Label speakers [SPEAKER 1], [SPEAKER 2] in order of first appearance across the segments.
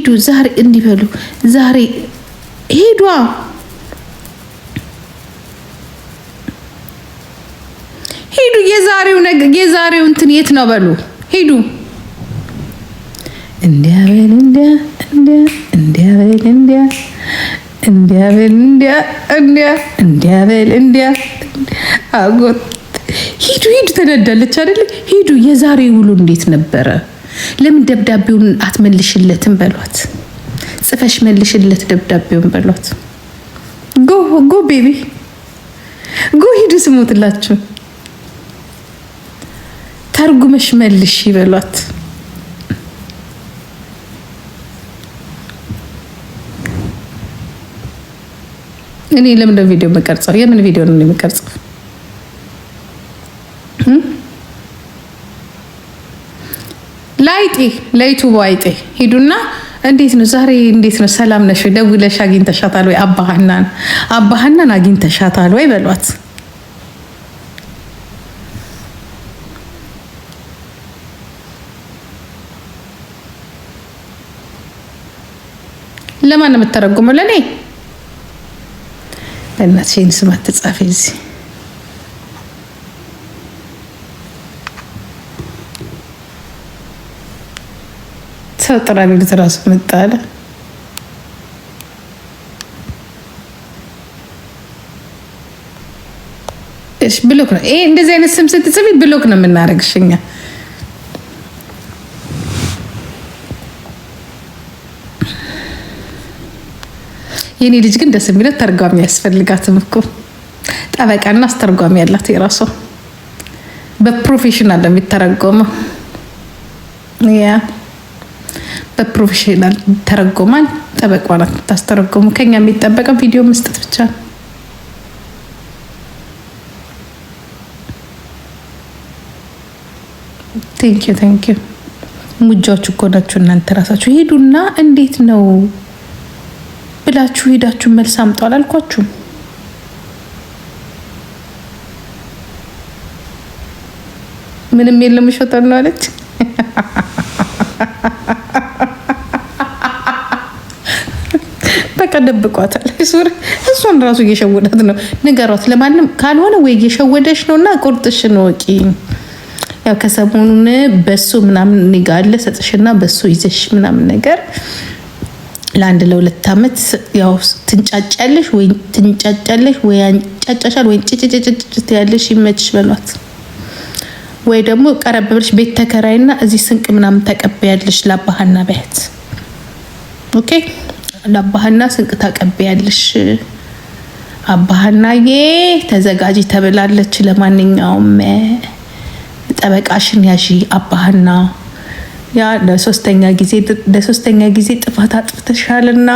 [SPEAKER 1] ሂዱ ዛሬ እንዲበሉ ዛሬ ሂዱ ሂዱ የዛሬው እንትን የት ነው በሉ ሂዱ እንዲያበል አጎት ሂዱ ተነዳለች አይደል ሂዱ የዛሬው ውሎ እንዴት ነበረ ለምን ደብዳቤውን አትመልሽለትም በሏት ጽፈሽ መልሽለት ደብዳቤውን በሏት ጎ ቤቢ ጎ ሂዱ ስሙትላችሁ ተርጉመሽ መልሽ ይበሏት እኔ ለምን ቪዲዮ መቀርጸው የምን ቪዲዮ ነው የሚቀርጸው ላይቱ ዋይጤ ሂዱና እንዴት ነው ዛሬ እንዴት ነው ሰላም ነሽ ደውለሽ አግኝተሻታል ወይ አባሃናን አግኝተሻታል ወይ በሏት ለማን ነው የምትተረጉመው ለኔ እናትሽን ስም አትጻፊ እዚህ ሰው ጥራኝ ለተራስ መጣለ እሺ ብሎክ ነው ይሄ እንደዚህ አይነት ስም ስትጽፊ ብሎክ ነው የምናረግሽኛ የኔ ልጅ ግን ደስ የሚለው ተርጓሚ ያስፈልጋትም እኮ ጠበቃና አስተርጓሚ ያላት የራሷ በፕሮፌሽናል የሚተረጎመው ያ በፕሮፌሽናል ተረጎማል ጠበቃ ናት ታስተረጎሙ ከኛ የሚጠበቀው ቪዲዮ መስጠት ብቻ ነው ቴንክ ዩ ሙጃችሁ እኮ ናችሁ እናንተ ራሳችሁ ሄዱና እንዴት ነው ብላችሁ ሄዳችሁ መልስ አምጡ አላልኳችሁም ምንም የለም ሸጠር ነው አለች ደብቋታል እሱን ራሱ እየሸወዳት ነው ንገሯት ለማንም ካልሆነ ወይ እየሸወደሽ ነውና ቁርጥሽን ወቂ ያው ከሰሞኑን በሱ ምናምን ንጋለ ሰጥሽና በሱ ይዘሽ ምናምን ነገር ለአንድ ለሁለት አመት ያው ትንጫጫለሽ ወይ አንጫጫሻል ወይ ጭጭጭጭጭ ያለሽ ይመችሽ በሏት ወይ ደግሞ ቀረብ ብለሽ ቤት ተከራይና እዚህ ስንቅ ምናምን ተቀበያለሽ ለአባሃና በያት ኦኬ ለአባሃና ስንቅ ተቀበያለሽ አባሃናዬ ተዘጋጂ ተብላለች ለማንኛውም ጠበቃሽን ያዢ አባሃና ያ ለሶስተኛ ጊዜ ጥፋት አጥፍተሻልና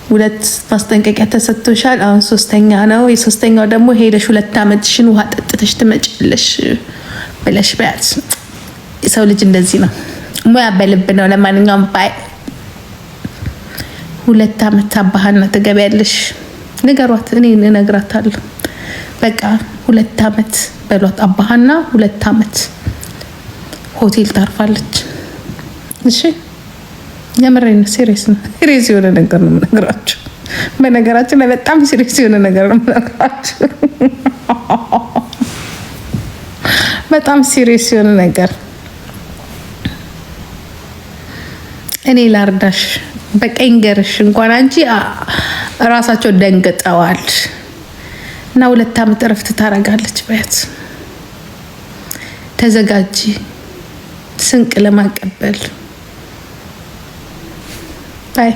[SPEAKER 1] ሁለት ማስጠንቀቂያ ተሰጥቶሻል አሁን ሶስተኛ ነው የሶስተኛው ደግሞ ሄደሽ 2 አመትሽን ውሃ ጠጥተሽ ትመጪለሽ ብለሽ በያት የሰው ልጅ እንደዚህ ነው ሙያ በልብ ነው ለማንኛውም ባይ 2 አመት አባሃና ተገበያለሽ ንገሯት እኔ እነግራታለሁ በቃ 2 አመት በሏት አባሃና 2 አመት ሆቴል ታርፋለች እሺ የምሬን ሲሪየስ ነው ሲሪየስ የሆነ ነገር ነው የምነግራችሁ በነገራችን ላይ በጣም ሲሪየስ የሆነ ነገር ነው የምነግራችሁ በጣም ሲሪየስ የሆነ ነገር እኔ ላርዳሽ በቀኝ ገርሽ እንኳን አንቺ ራሳቸው ደንግጠዋል እና 2 አመት እረፍት ታረጋለች በያት ተዘጋጂ ስንቅ ለማቀበል ባይ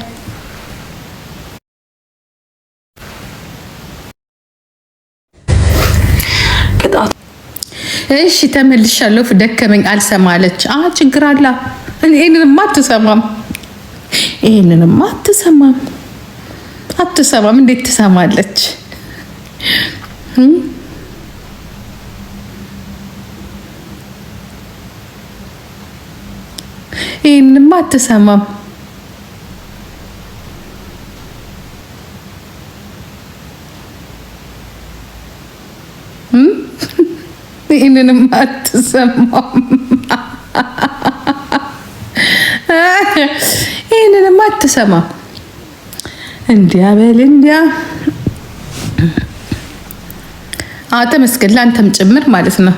[SPEAKER 1] እሺ ተመልሻለሁ ደከመኝ አልሰማለች ችግር አለ ይሄንንማ አትሰማም እንዴት ትሰማለች ይሄንንማ አትሰማም ይሄንንም አትሰማም ይሄንንም አትሰማም። እንዲያ በል እንዲያ ተመስገን ላንተም ጭምር ማለት ነው።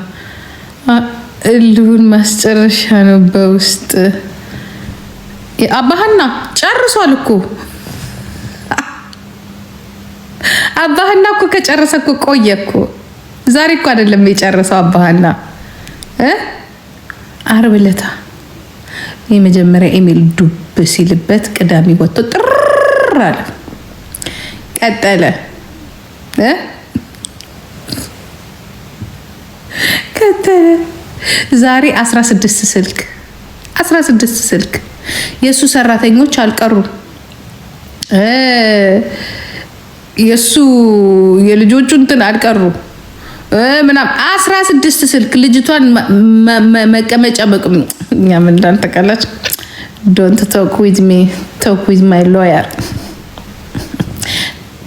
[SPEAKER 1] እልሁን ማስጨረሻ ነው በውስጥ አባህና ጨርሷል እኮ አባህና እኮ ከጨረሰ እኮ ቆየ እኮ ዛሬ እኮ አይደለም የጨረሰው አባህና ዓርብ ዕለት የመጀመሪያ ኢሜል ዱብ ሲልበት ቅዳሜ ወጥቶ ጥር አለ ቀጠለ ዛሬ 16 ስልክ የሱ ሰራተኞች አልቀሩም። የሱ የልጆቹ እንትን አልቀሩም ምናምን 16 ስልክ ልጅቷን መቀመጫ እኛ ምን እንዳንተቀላች ዶንት ቶክ ዊዝ ሚ ቶክ ዊዝ ማይ ሎየር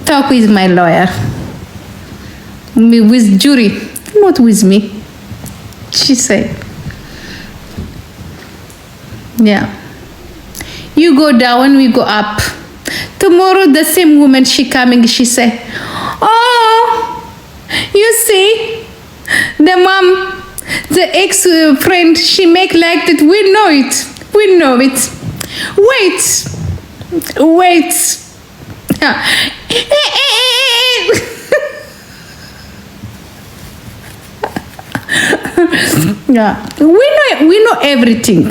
[SPEAKER 1] ቶክ ዊዝ ማይ ሎየር ዊዝ ጁሪ ኖት ዊዝ ሚ she said yeah you go down we go up tomorrow the same woman she coming she say oh you see the mom the ex friend she make like that we know it wait yeah we know everything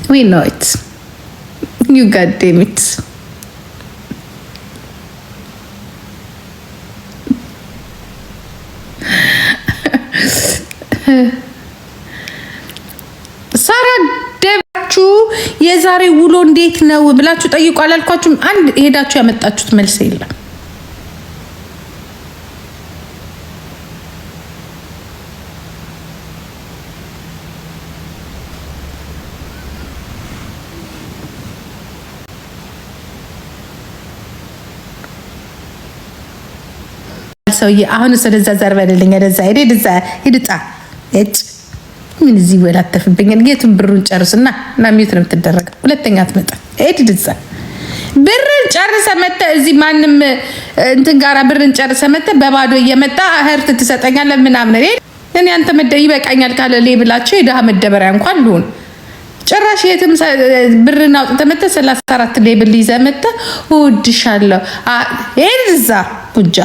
[SPEAKER 1] we know it you god damn it ሳራ ደባችሁ የዛሬ ውሎ እንዴት ነው ብላችሁ ጠይቁ አላልኳችሁም? አንድ ሄዳችሁ ያመጣችሁት መልስ የለም። ሰውዬ አሁን ስለዛ ዘርበልልኝ ወደዛ ሄድጣ ምን እዚህ ወላተፍብኝ ጌቱን ብሩን ጨርስና እና ሚዩት ነው የምትደረገው። ሁለተኛ አትመጣ ሄድዛ ብርን ጨርሰ መጣ እዚህ ማንም እንትን ጋራ ብርን ጨርሰ መጣ በባዶ እየመጣ ህርት ትሰጠኛለህ ምናምን እኔ አንተ መደ ይበቃኛል ካለ ሌብላቸው የደሃ መደበሪያ እንኳን ልሁን ጭራሽ የትም ብርን አውጥተህ መጣ 34 ሌብል ይዘህ መጣ ወድሻለሁ ሄድዛ ቡጃ